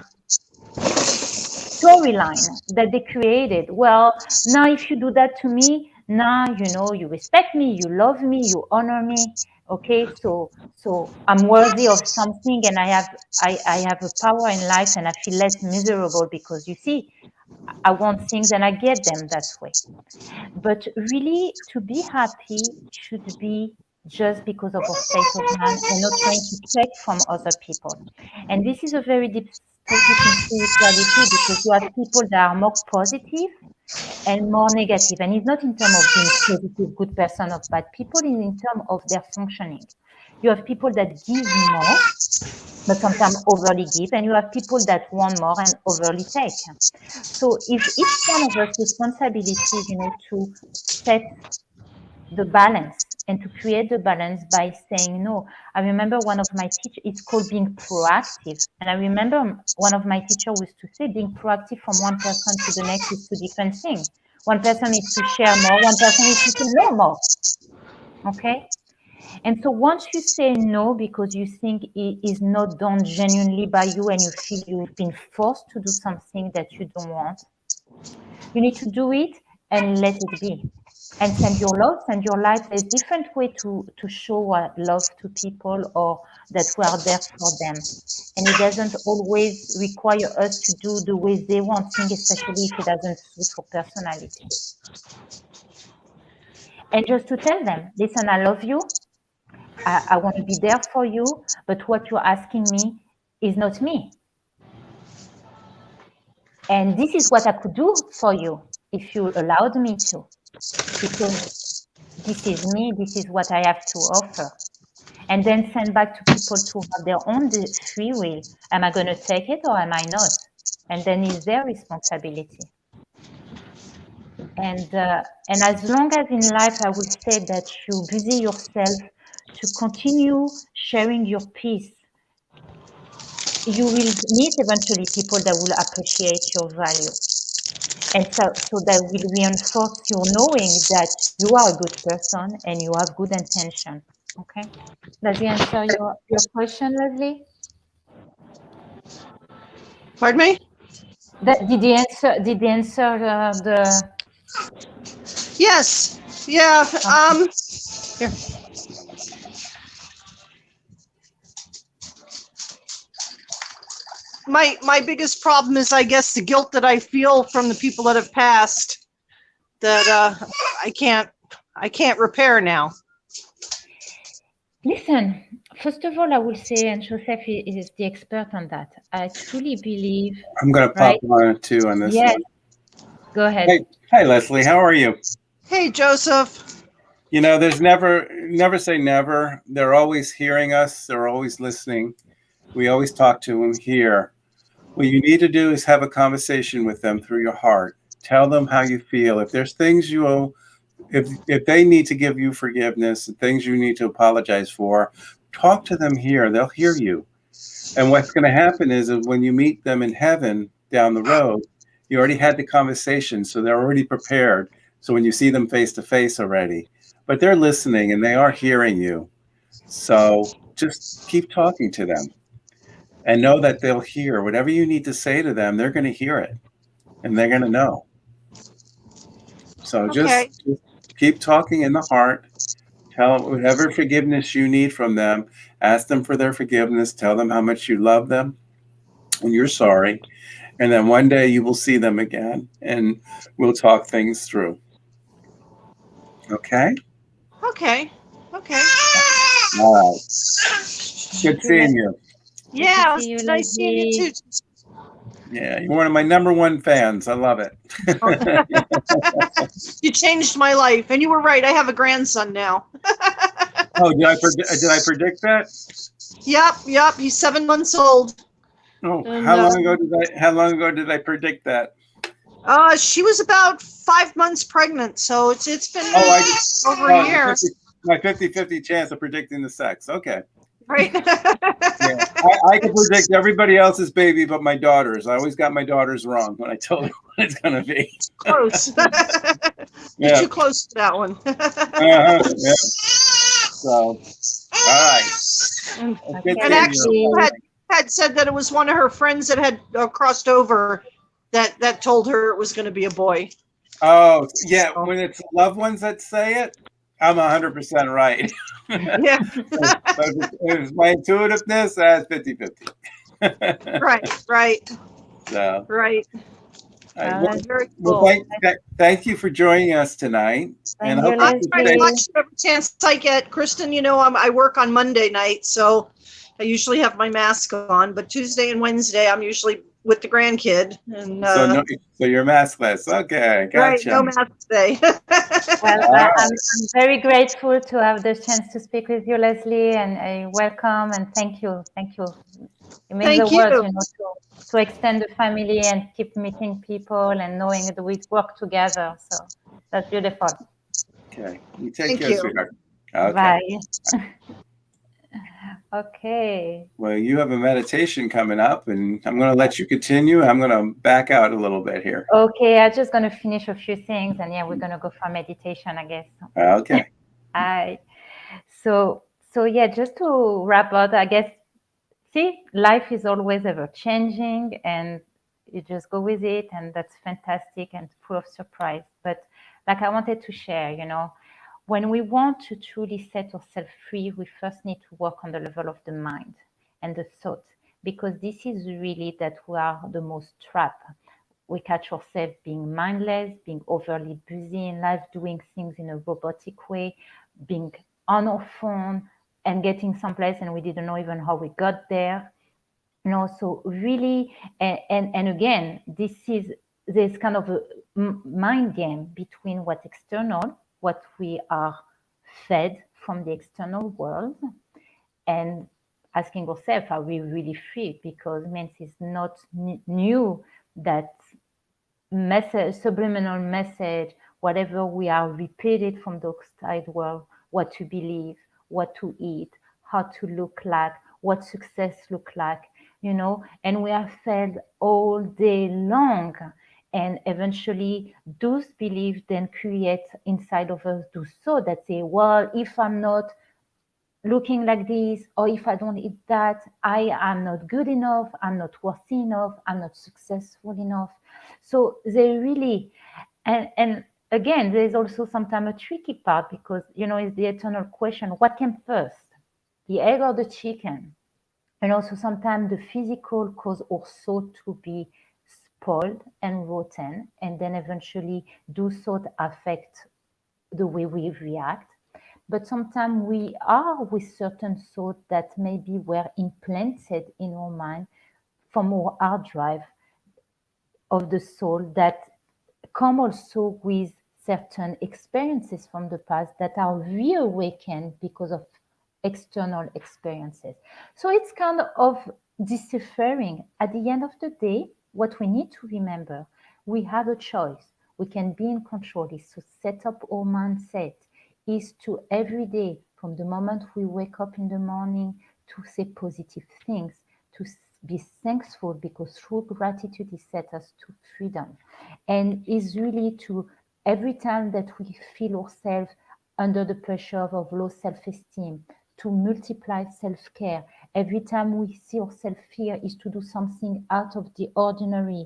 storyline that they created. Well, now if you do that to me, now you respect me, you love me, you honor me. Okay, so I'm worthy of something, and I have a power in life, and I feel less miserable because you see, I want things and I get them that way. But really, to be happy should be just because of our state of mind and not trying to take from other people. And this is a very deep topic in spirituality because you have people that are more positive and more negative. And it's not in terms of being positive, good person or bad people, it's in terms of their functioning. You have people that give more, but sometimes overly give, and you have people that want more and overly take. So if each one of us responsibility, to set the balance and to create the balance by saying no. I remember one of my teachers, it's called being proactive. And I remember one of my teachers used to say being proactive from one person to the next is two different things. One person is to share more, one person is to know more. Okay? And so once you say no because you think it is not done genuinely by you and you feel you've been forced to do something that you don't want, you need to do it and let it be. And send your love, send your light. There's different way to show our love to people or that we are there for them. And it doesn't always require us to do the way they want things, especially if it doesn't suit your personality. And just to tell them, listen, I love you. I want to be there for you, but what you're asking me is not me. And this is what I could do for you if you allowed me to, because this is me, this is what I have to offer. And then send back to people to have their own free will. Am I going to take it or am I not? And then it's their responsibility. And as long as in life I would say that you busy yourself to continue sharing your peace, you will meet eventually people that will appreciate your value. And so that will reinforce your knowing that you are a good person and you have good intention. Okay? Does it answer your question, Leslie? Pardon me? Did the answer the? Yes. Yeah. Here. My biggest problem is, I guess, the guilt that I feel from the people that have passed that I can't repair now. Listen, first of all, I will say, and Joseph is the expert on that. I truly believe. I'm going to pop on too on this Yes. one. Go ahead. Hey, Leslie, how are you? Hey, Joseph. You know, there's never say never. They're always hearing us. They're always listening. We always talk to them here. What you need to do is have a conversation with them through your heart. Tell them how you feel. If there's things you owe, if they need to give you forgiveness and things you need to apologize for, talk to them here. They'll hear you. And what's going to happen is when you meet them in heaven down the road, you already had the conversation, so they're already prepared. So when you see them face to face already, but they're listening and they are hearing you. So just keep talking to them and know that they'll hear whatever you need to say to them. They're going to hear it and they're going to know. So just keep talking in the heart. Tell whatever forgiveness you need from them. Ask them for their forgiveness. Tell them how much you love them and you're sorry. And then one day you will see them again and we'll talk things through. Okay? Okay. All right. Good seeing you. Yeah, it's nice seeing you too. Yeah, you're one of my #1 fans. I love it. You changed my life, and you were right. I have a grandson now. Oh, did I predict that? Yep. He's 7 months old. Oh, And, how long ago did I predict that? She was about 5 months pregnant, so it's been over a year. My 50-50 chance of predicting the sex. Okay. Right. Yeah. I can predict everybody else's baby but my daughter's. I always got my daughter's wrong when I told her what it's going to be. Close. You're too close to that one. Yeah. So, all right. And actually, had said that it was one of her friends that had crossed over that told her it was going to be a boy. Oh, yeah. When it's loved ones that say it, I'm 100% right. Yeah. But it's my intuitiveness, that's 50-50. Right. So, right. Very cool. Well, thank you for joining us tonight. And I try to watch every chance I get. Kristen, I work on Monday night, so I usually have my mask on. But Tuesday and Wednesday, I'm usually with the grandkid. And so you're maskless. Okay, gotcha. Right, no mask today. Well, I'm very grateful to have the chance to speak with you, Leslie, and welcome and thank you. It means the world, to extend the family and keep meeting people and knowing that we work together. So that's beautiful. Okay, you take care, sweetheart. Okay. Bye. Okay. Well, you have a meditation coming up, and I'm going to let you continue. I'm going to back out a little bit here. Okay, I'm just going to finish a few things, and we're going to go for meditation, I guess. Okay. All right. So yeah, just to wrap up, I guess, see, life is always ever changing, and you just go with it, and that's fantastic and full of surprise. But like I wanted to share, when we want to truly set ourselves free, we first need to work on the level of the mind and the thought, because this is really that we are the most trapped. We catch ourselves being mindless, being overly busy in life, doing things in a robotic way, being on our phone and getting someplace and we didn't know even how we got there. So really, and again, this kind of a mind game between what's external, what we are fed from the external world, and asking ourselves, are we really free? Because means it's not new that message, subliminal message, whatever we are repeated from the outside world, what to believe, what to eat, how to look like, what success look like, and we are fed all day long. And eventually those beliefs then create inside of us those thoughts that say, well, if I'm not looking like this, or if I don't eat that, I am not good enough, I'm not worthy enough, I'm not successful enough. So they really, and again, there's also sometimes a tricky part, because it's the eternal question, what came first, the egg or the chicken? And also sometimes the physical cause our soul to be spoiled and rotten, and then eventually those thoughts affect the way we react. But sometimes we are with certain thoughts that maybe were implanted in our mind from our hard drive of the soul, that come also with certain experiences from the past that are reawakened because of external experiences. So it's kind of deciphering. At the end of the day, what we need to remember, we have a choice. We can be in control, is to set up our mindset, is to every day, from the moment we wake up in the morning, to say positive things, to be thankful, because through gratitude it set us to freedom. And is really to, every time that we feel ourselves under the pressure of low self-esteem, to multiply self-care. Every time we see ourselves fear, is to do something out of the ordinary.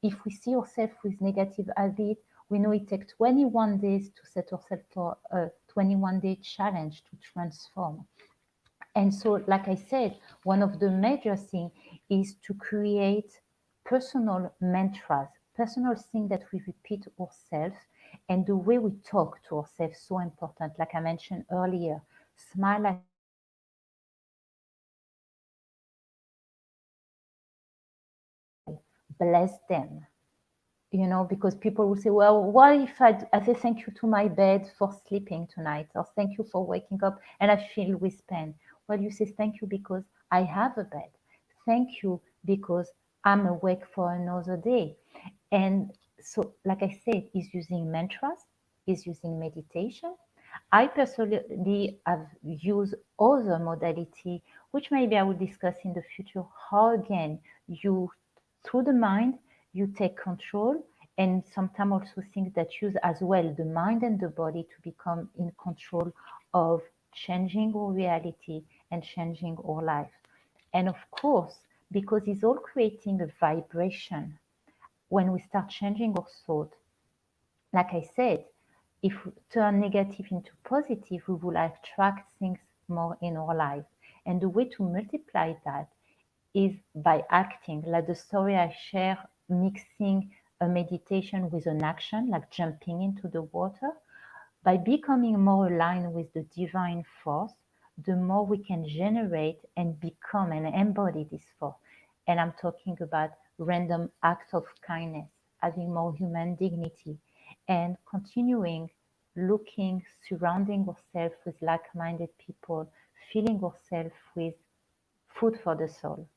If we see ourselves with negative habit, we know it takes 21 days to set ourselves for a 21-day challenge to transform. And so, like I said, one of the major things is to create personal mantras, personal things that we repeat ourselves, and the way we talk to ourselves so important. Like I mentioned earlier, smile at yourself, bless them. Because people will say, well, what if I say thank you to my bed for sleeping tonight, or thank you for waking up and I feel with pain? Well, you say thank you because I have a bed. Thank you because I'm awake for another day. And so, like I said, is using mantras, is using meditation. I personally have used other modality, which maybe I will discuss in the future, how again you, through the mind, you take control, and sometimes also things that use as well the mind and the body to become in control of changing our reality and changing our life. And of course, because it's all creating a vibration, when we start changing our thought, like I said, if we turn negative into positive, we will attract things more in our life. And the way to multiply that is by acting, like the story I share, mixing a meditation with an action, like jumping into the water. By becoming more aligned with the divine force, the more we can generate and become and embody this force. And I'm talking about random acts of kindness, having more human dignity, and continuing looking, surrounding ourselves with like-minded people, filling ourselves with food for the soul.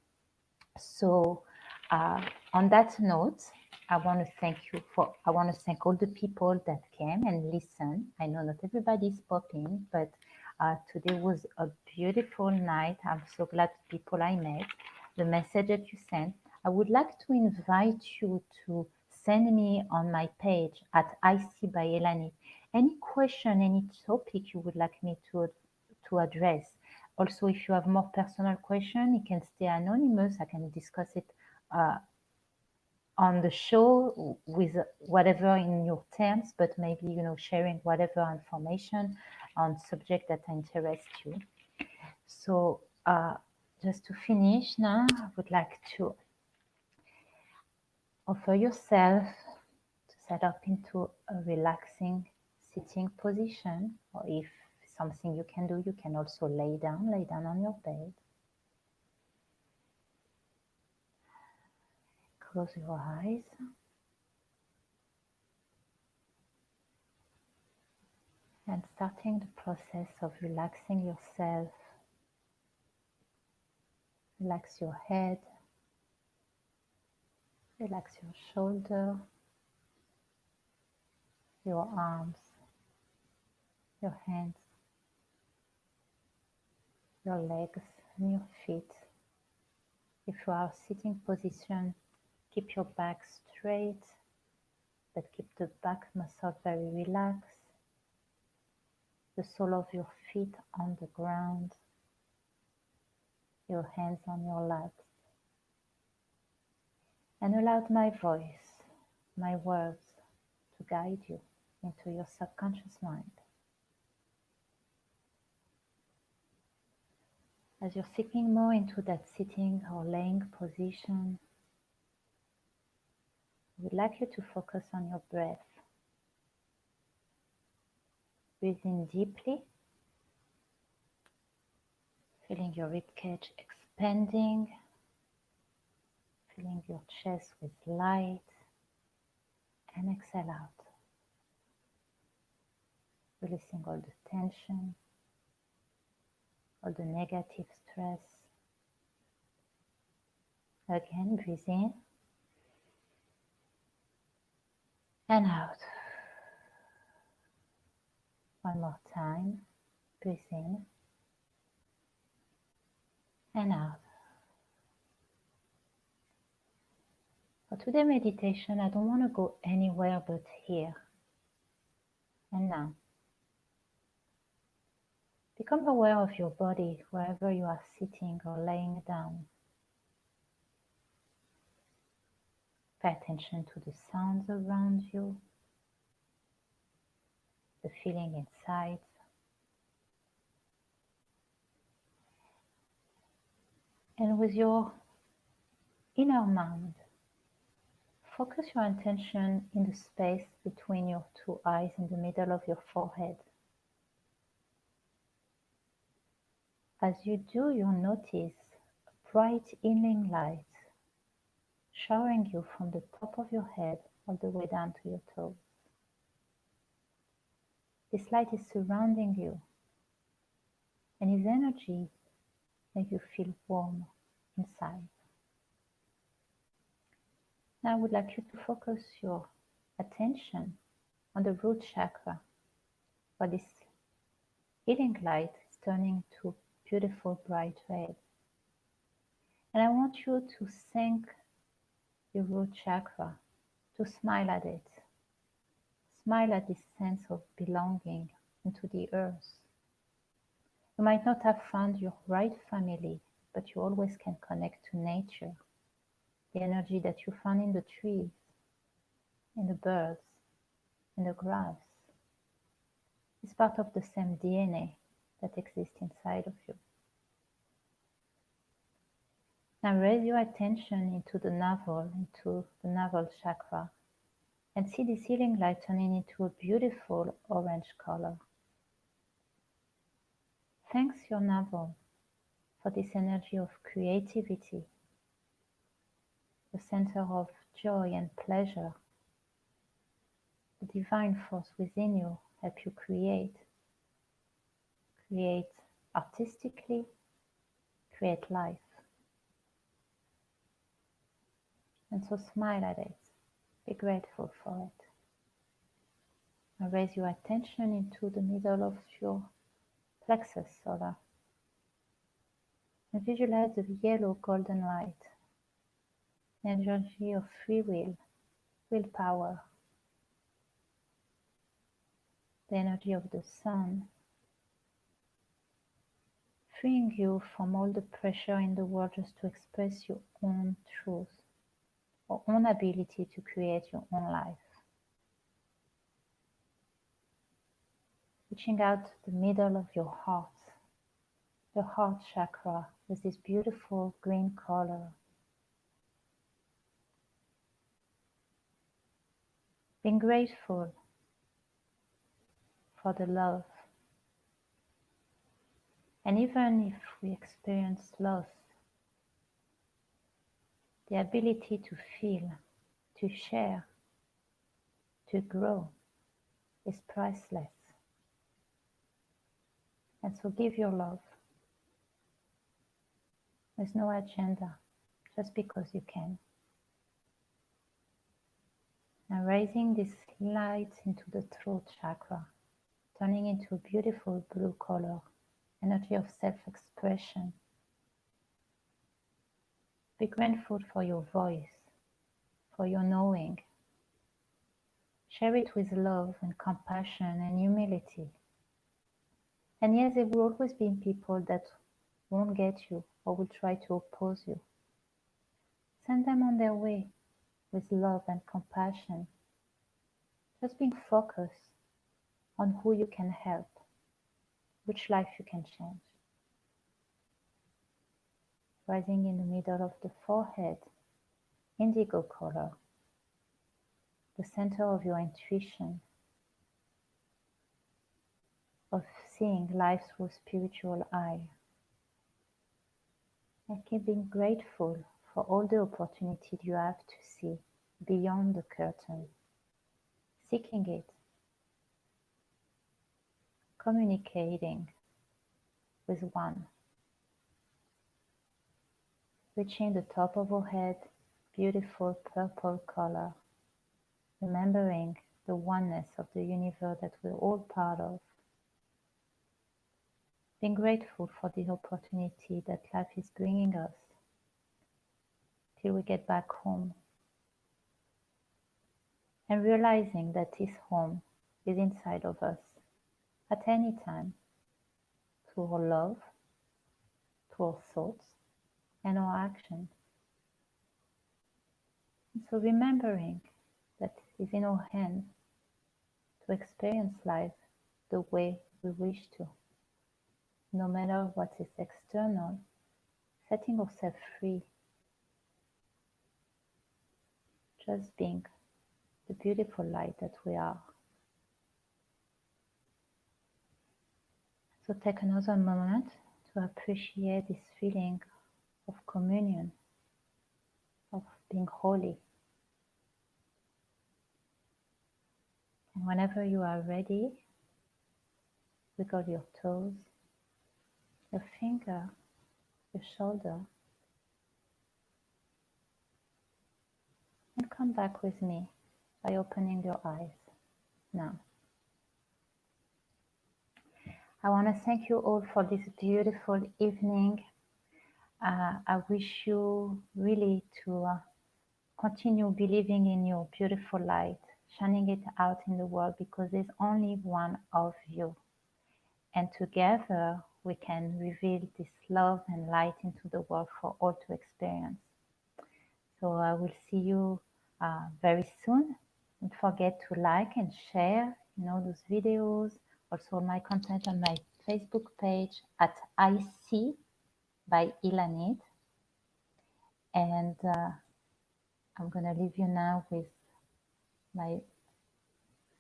So, on that note, I want to thank all the people that came and listened. I know not everybody's popping, but today was a beautiful night. I'm so glad the people I met, the message that you sent. I would like to invite you to send me on my page at IC by Ilanit any question, any topic you would like me to to address. Also, if you have more personal question, it can stay anonymous. I can discuss it on the show with whatever in your terms, but maybe, sharing whatever information on subject that interest you. So just to finish now, I would like to offer yourself to set up into a relaxing sitting position, or if something you can do, you can also lay down on your bed. Close your eyes. And starting the process of relaxing yourself. Relax your head. Relax your shoulder, your arms, your hands, your legs and your feet. If you are sitting position, keep your back straight, but keep the back muscle very relaxed. The sole of your feet on the ground, your hands on your laps. And allow my voice, my words, to guide you into your subconscious mind. As you're sinking more into that sitting or laying position, I would like you to focus on your breath. Breathe in deeply, feeling your ribcage expanding, filling your chest with light, and exhale out, releasing all the tension, all the negative stress. Again, breathe in and out. One more time, breathe in and out. For today's meditation, I don't want to go anywhere but here and now. Become aware of your body wherever you are sitting or laying down. Pay attention to the sounds around you, the feeling inside. And with your inner mind, focus your attention in the space between your two eyes in the middle of your forehead. As you do, you'll notice a bright healing light showering you from the top of your head all the way down to your toes. This light is surrounding you, and its energy makes you feel warm inside. Now I would like you to focus your attention on the root chakra, where this healing light is turning to beautiful bright red. And I want you to thank your root chakra, to smile at it. Smile at this sense of belonging into the earth. You might not have found your right family, but you always can connect to nature. The energy that you found in the trees, in the birds, in the grass is part of the same DNA that exists inside of you. Now raise your attention into the navel chakra, and see this healing light turning into a beautiful orange color. Thanks your navel for this energy of creativity, the center of joy and pleasure. The divine force within you help you create artistically, create life. And so smile at it, be grateful for it. Now raise your attention into the middle of your plexus solar and visualize the yellow golden light, the energy of free will, willpower, the energy of the sun, freeing you from all the pressure in the world just to express your own truth, your own ability to create your own life. Reaching out to the middle of your heart chakra with this beautiful green color. Being grateful for the love. And even if we experience loss, the ability to feel, to share, to grow is priceless. And so give your love. There's no agenda, just because you can. Now raising this light into the throat chakra, turning into a beautiful blue color, energy of self-expression. Be grateful for your voice, for your knowing. Share it with love and compassion and humility. And yes, there will always be people that won't get you or will try to oppose you. Send them on their way with love and compassion. Just being focused on who you can help, which life you can change. Rising in the middle of the forehead, indigo color, the center of your intuition, of seeing life through a spiritual eye. And keep being grateful for all the opportunity you have to see beyond the curtain, seeking it, communicating with one, reaching the top of our head, beautiful purple color, remembering the oneness of the universe that we're all part of, being grateful for the opportunity that life is bringing us till we get back home, and realizing that this home is inside of us at any time, through our love, through our thoughts, and our action. And so remembering that it is in our hands to experience life the way we wish to, no matter what is external, setting ourselves free, just being the beautiful light that we are. So take another moment to appreciate this feeling of communion, of being holy. And whenever you are ready, wiggle your toes, your finger, your shoulder, and come back with me by opening your eyes now. I want to thank you all for this beautiful evening. I wish you really to continue believing in your beautiful light, shining it out in the world, because there's only one of you. And together we can reveal this love and light into the world for all to experience. So I will see you very soon. Don't forget to like and share, those videos. Also my content on my Facebook page at IC by Ilanit. And I'm gonna leave you now with my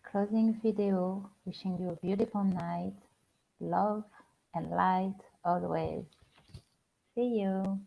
closing video, wishing you a beautiful night, love and light always. See you.